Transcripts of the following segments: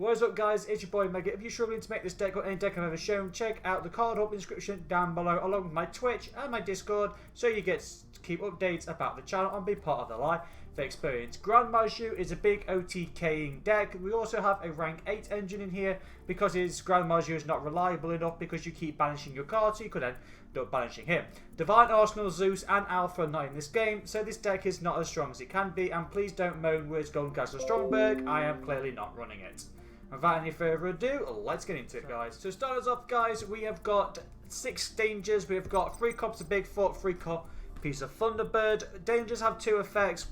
What is up, guys? It's your boy Mega. If you're struggling to make this deck or any deck I've ever shown, check out the card up in the description down below, along with my Twitch and my Discord, so you get to keep updates about the channel and be part of the live experience. Gren Maju is a big OTKing deck. We also have a rank 8 engine in here because his Gren Maju is not reliable enough because you keep banishing your cards, so you could end up banishing him. Divine Arsenal, Zeus and Alpha are not in this game, so this deck is not as strong as it can be, and please don't moan where's Golden Castle Strongberg. I am clearly not running it. Without any further ado, let's get into it, guys. So to start us off, guys, we have got 6 dangers. We have got 3 copies of Bigfoot, 3 copies of Thunderbird. Dangers have 2 effects.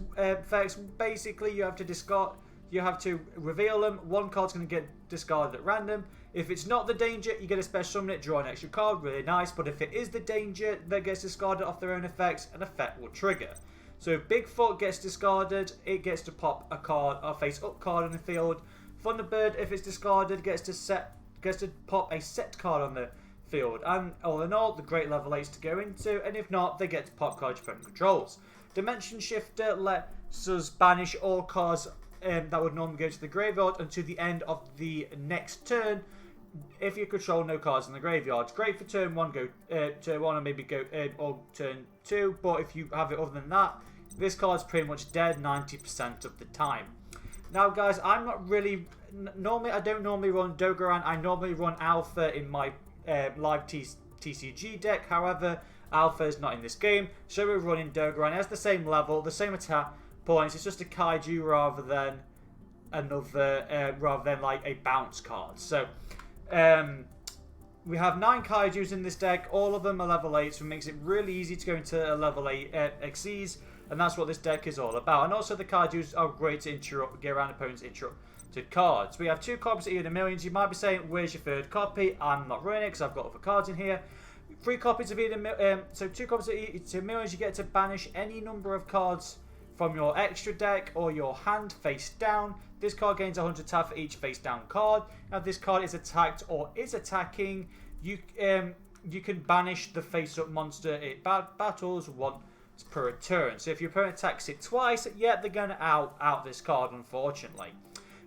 Basically, you have to discard. You have to reveal them. One card's going to get discarded at random. If it's not the danger, you get a special summon it, draw an extra card. Really nice. But if it is the danger that gets discarded off their own effects, an effect will trigger. So if Bigfoot gets discarded, it gets to pop a card, a face-up card on the field. Thunderbird, if it's discarded, gets to pop a set card on the field. And all in all, the great level 8s to go into, and if not, they get to pop cards your opponent controls. Dimension Shifter lets us banish all cards that would normally go to the graveyard until the end of the next turn if you control no cards in the graveyard. It's great for turn 1, turn 1 and maybe go or turn 2, but if you have it other than that, this card's pretty much dead 90% of the time. Now, guys, I'm not really... I don't normally run Dogoran. I normally run Alpha in my live TCG deck. However, Alpha is not in this game, so we're running Dogoran. It has the same level, the same attack points. It's just a Kaiju rather than like a bounce card. So, we have 9 Kaijus in this deck. All of them are level 8, so it makes it really easy to go into a level 8 XCs. And that's what this deck is all about. And also the Kaijus are great to get around opponents' interrupted cards. We have 2 copies of Eden Millions. You might be saying, where's your 3rd copy? I'm not running it because I've got other cards in here. 3 copies of Eden so 2 copies of Eden Millions, you get to banish any number of cards from your extra deck or your hand face down. This card gains 100 tap for each face down card. Now, if this card is attacked or is attacking, you can banish the face up monster it battles once per turn. So if your opponent attacks it twice, yeah, they're going to out this card, unfortunately.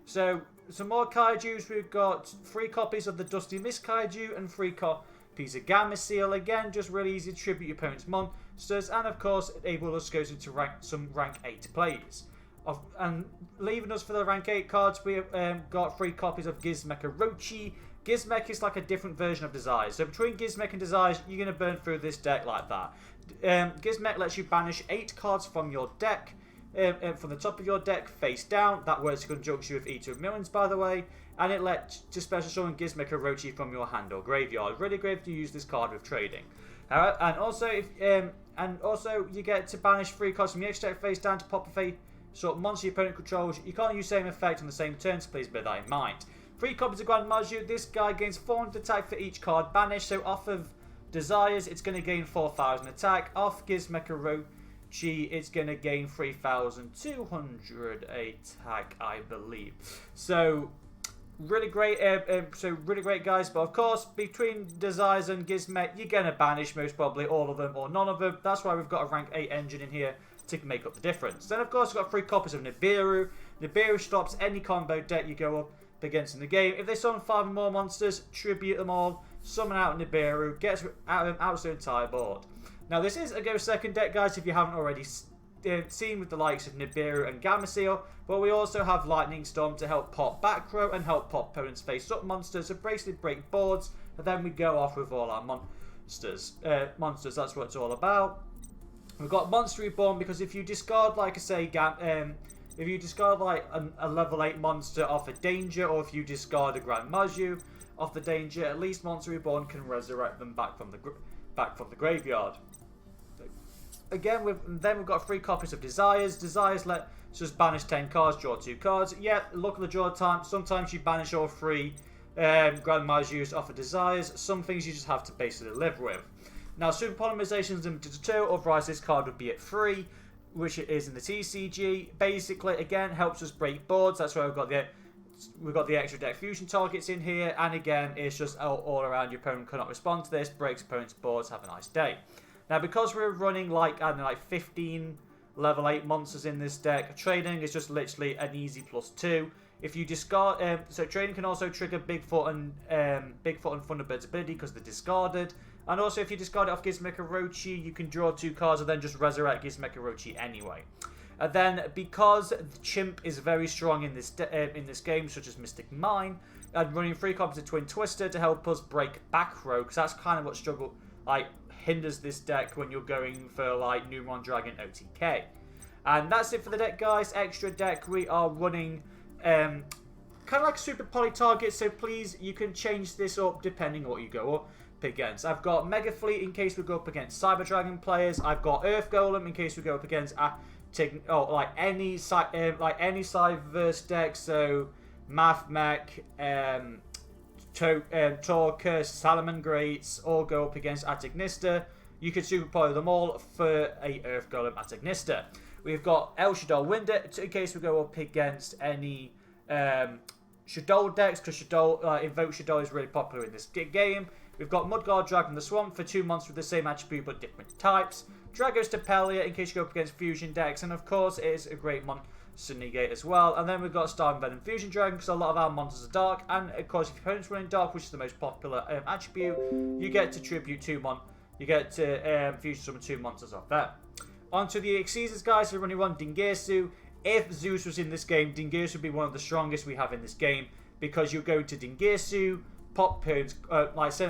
So some more Kaijus. We've got 3 copies of the Dusty Mist Kaiju and 3 copies of Gamma Seal. Again, just really easy to tribute your opponent's monsters, and of course able us goes into some rank 8 plays. And leaving us for the rank 8 cards, we have got 3 copies of Gizmek Orochi. Gizmek is like a different version of Desires. So between Gizmek and Desires, you're going to burn through this deck like that. Gizmek lets you banish 8 cards from your deck, from the top of your deck, face down. That works in conjunction with E2 of Millions, by the way. And it lets you special summon Gizmek Orochi from your hand or graveyard. Really great if you use this card with trading. And also, you get to banish 3 cards from your extra deck face down to pop a face up monster your opponent controls. You can't use the same effect on the same turn, so please bear that in mind. 3 copies of Gren Maju. This guy gains 400 attack for each card banished. So off of Desires, it's going to gain 4,000 attack. Off Gizmek Orochi, it's going to gain 3,200 attack, I believe. So really great. Really great, guys. But of course, between Desires and Gizmek, you're going to banish most probably all of them or none of them. That's why we've got a rank 8 engine in here to make up the difference. Then of course, we've got 3 copies of Nibiru. Nibiru stops any combo deck you go up against in the game. If they summon 5 or more monsters, tribute them all, summon out Nibiru, gets out the entire board. Now, this is a go second deck, guys, if you haven't already seen with the likes of Nibiru and Gamma Seal, but we also have Lightning Storm to help pop back row and help pop opponents face up monsters, so basically break boards, and then we go off with all our monsters. That's what it's all about. We've got Monster Reborn, because if you discard, like I say, if you discard like a level 8 monster off a danger, or if you discard a Gren Maju off the danger, at least Monster Reborn can resurrect them back from the graveyard. Again, we've got 3 copies of Desires. Desires let us banish 10 cards, draw 2 cards. Yeah, look at the draw time. Sometimes you banish all 3 Gren Majus off of Desires. Some things you just have to basically live with. Now, Super Polymerization is limited to 2, otherwise this card would be at 3. Which it is in the TCG. Basically, again, helps us break boards. That's why we've got the extra deck fusion targets in here. And again, it's just all around. Your opponent cannot respond to this. Breaks opponent's boards. Have a nice day. Now, because we're running like, I don't know, like 15 level 8 monsters in this deck, trading is just literally an easy +2. If you discard, so training can also trigger Bigfoot and Thunderbird's ability because they're discarded. And also, if you discard it off Gizmekirochi, you can draw 2 cards and then just resurrect Gizmekirochi anyway. And then, because the Chimp is very strong in this game, such as Mystic Mine, and running 3 copies of Twin Twister to help us break back row, because that's kind of what hinders this deck when you're going for like Numeron Dragon OTK. And that's it for the deck, guys. Extra deck, we are running kind of like a super poly target, so please, you can change this up depending on what you go up against. I've got Mega Fleet in case we go up against Cyber Dragon players. I've got Earth Golem in case we go up against any Cyberverse deck, so Mathmech, Torka, Salamangreats all go up against Atignista. You can super poly them all for a Earth Golem Atignista. We've got El Shaddol Winder in case we go up against any Shaddol decks, because Invoke Shaddol is really popular in this game. We've got Mudguard Dragon the Swamp for 2 monsters with the same attribute but different types. Dragos Tapelia in case you go up against Fusion decks, and of course it is a great monster negate as well. And then we've got Star and Venom Fusion Dragon because a lot of our monsters are dark, and of course if your opponent's running dark, which is the most popular attribute, you get to tribute 2 you get to fusion summon 2 monsters off there. Onto the Exceeders, guys. We're running 1 Dingirsu. If Zeus was in this game, Dingirsu would be one of the strongest we have in this game, because you'll go to Dingirsu, pop send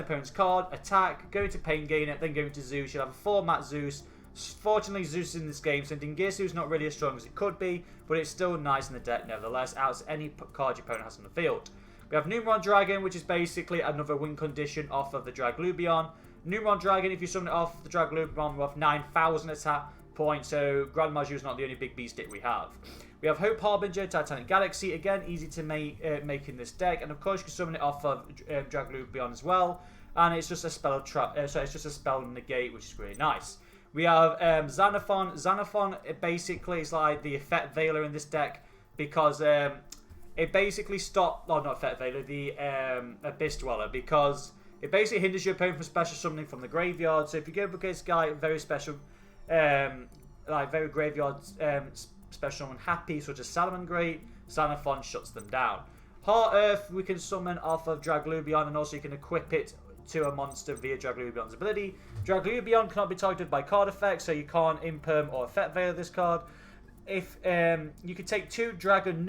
opponent's card, attack, go into Pain Gainer, then go into Zeus. You'll have a 4-mat Zeus. Fortunately, Zeus is in this game, so Dingirsu is not really as strong as it could be, but it's still nice in the deck nevertheless, out of any card your opponent has on the field. We have Numeron Dragon, which is basically another win condition off of the Draglubion. Numeron Dragon, if you summon it off the Draglubion, we're off 9,000 attack points, so Grand Maju is not the only big beast deck we have. We have Hope Harbinger, Titanic Galaxy, again, easy to make in this deck, and of course you can summon it off of Draglubion as well, and it's just a spell it's just a spell negate, which is really nice. We have Xanathon. Xanathon, it basically is like the Effect Veiler in this deck, because it basically not Effect Veiler, the Abyss Dweller, because it basically hinders your opponent from special summoning from the graveyard. So if you go up against a guy very special, very graveyard special summon happy, such as Salamangreat, Xanathon shuts them down. Heart Earth we can summon off of Draglubion, and also you can equip it to a monster via Draglubion's ability. Draglubion cannot be targeted by card effects, so you can't Imperm or Effect Veil this card. If you can take 2 Dragon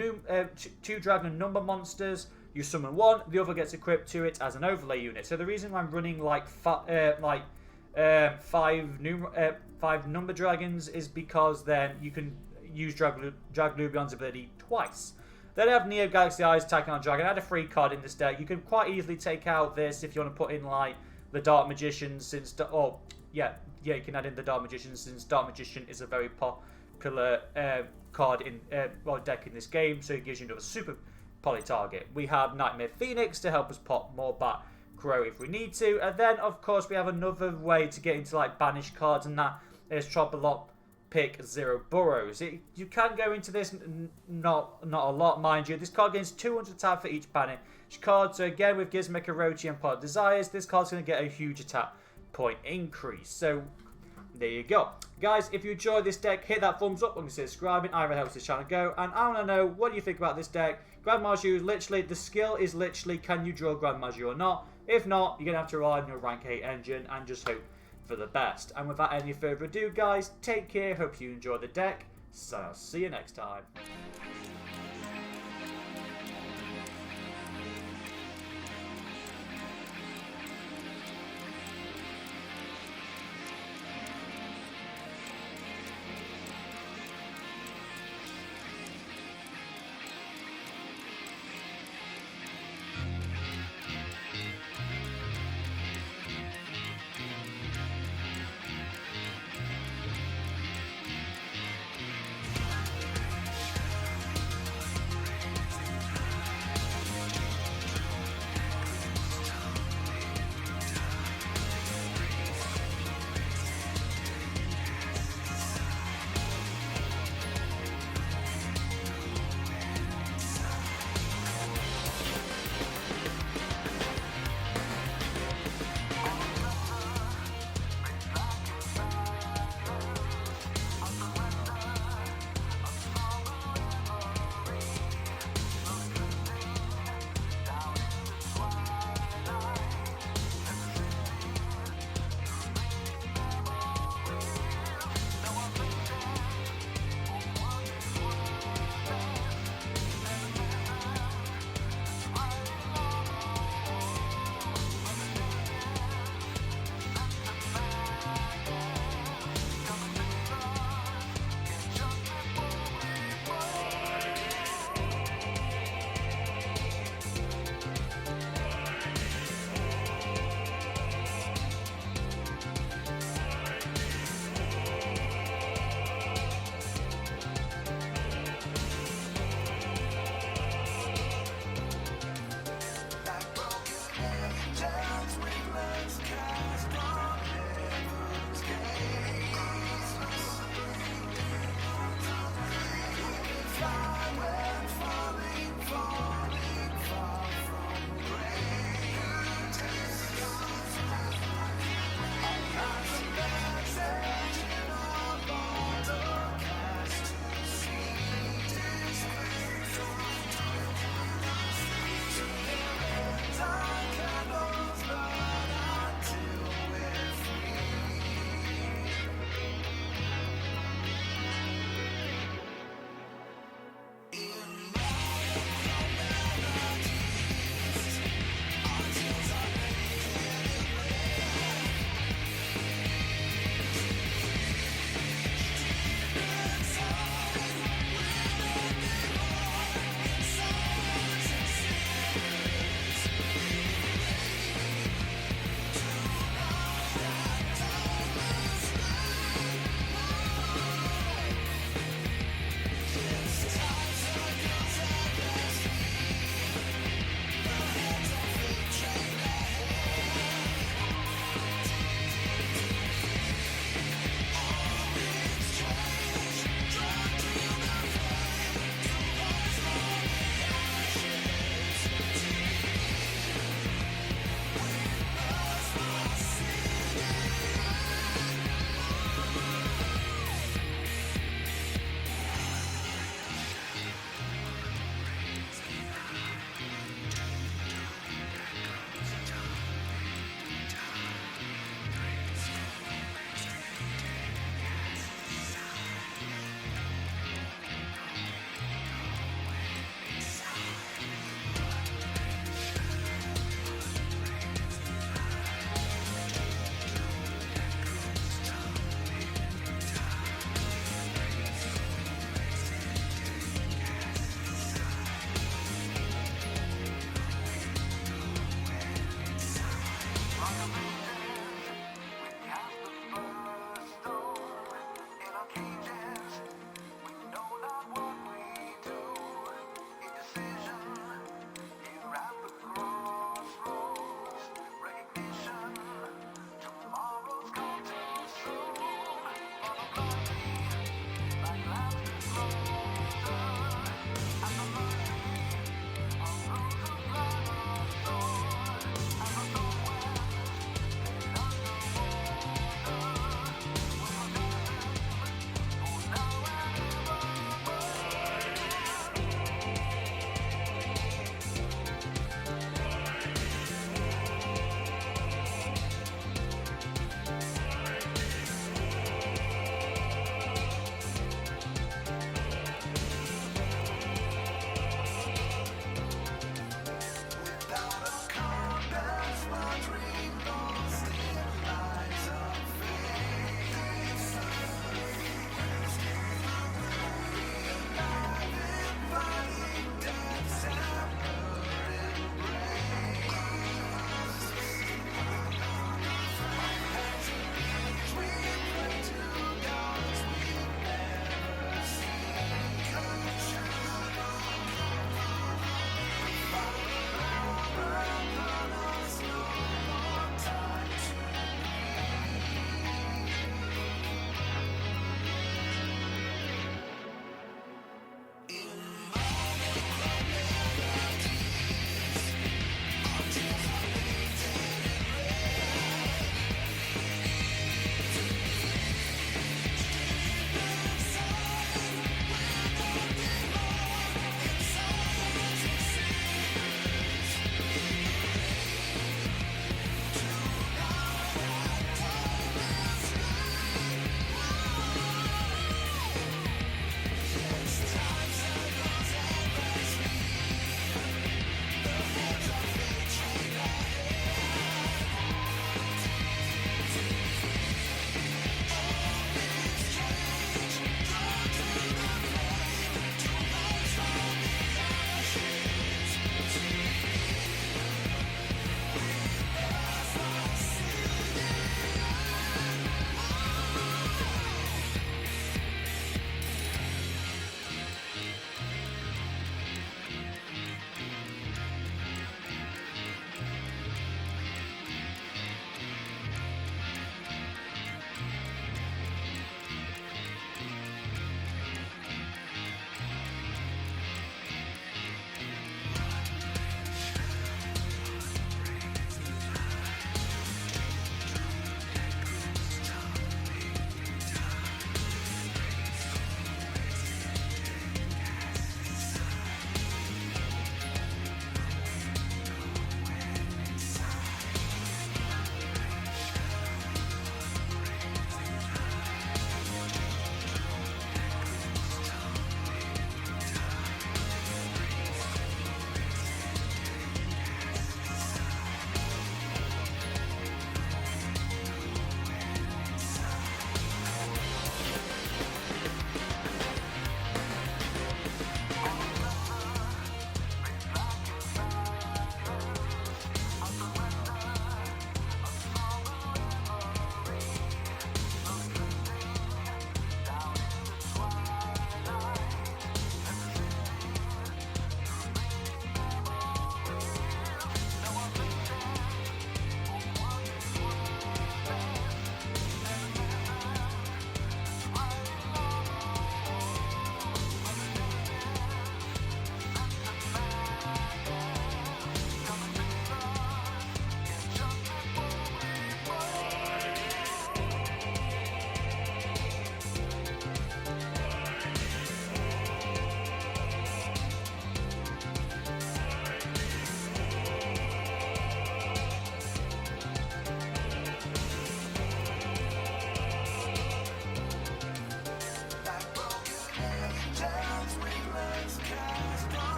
number monsters, you summon 1, the other gets equipped to it as an overlay unit. So the reason why I'm running like 5 number dragons is because then you can use Draglubion's ability twice. Then I have Neo Galaxy Eyes attacking on Dragon. I had a free card in this deck. You can quite easily take out this if you want to put in like the Dark Magician, since you can add in the Dark Magician, since Dark Magician is a very popular card in deck in this game, so it gives you another super poly target. We have Nightmare Phoenix to help us pop more back row if we need to, and then of course we have another way to get into like banished cards, and that is Tropolop Pick 0 Burrows. You can go into this, not a lot, mind you. This card gains 200 attack for each banished card, so again with Gizmekirochi and Part of Desires, this card's going to get a huge attack point increase. So there you go. Guys, if you enjoyed this deck, hit that thumbs up, consider subscribing, either helps this channel go, and I want to know, what do you think about this deck? Grand Maju, literally, the skill is literally, can you draw Grand Maju or not? If not, you're going to have to rely on your rank 8 engine and just hope for the best. And without any further ado, guys, take care, hope you enjoy the deck, so I'll see you next time.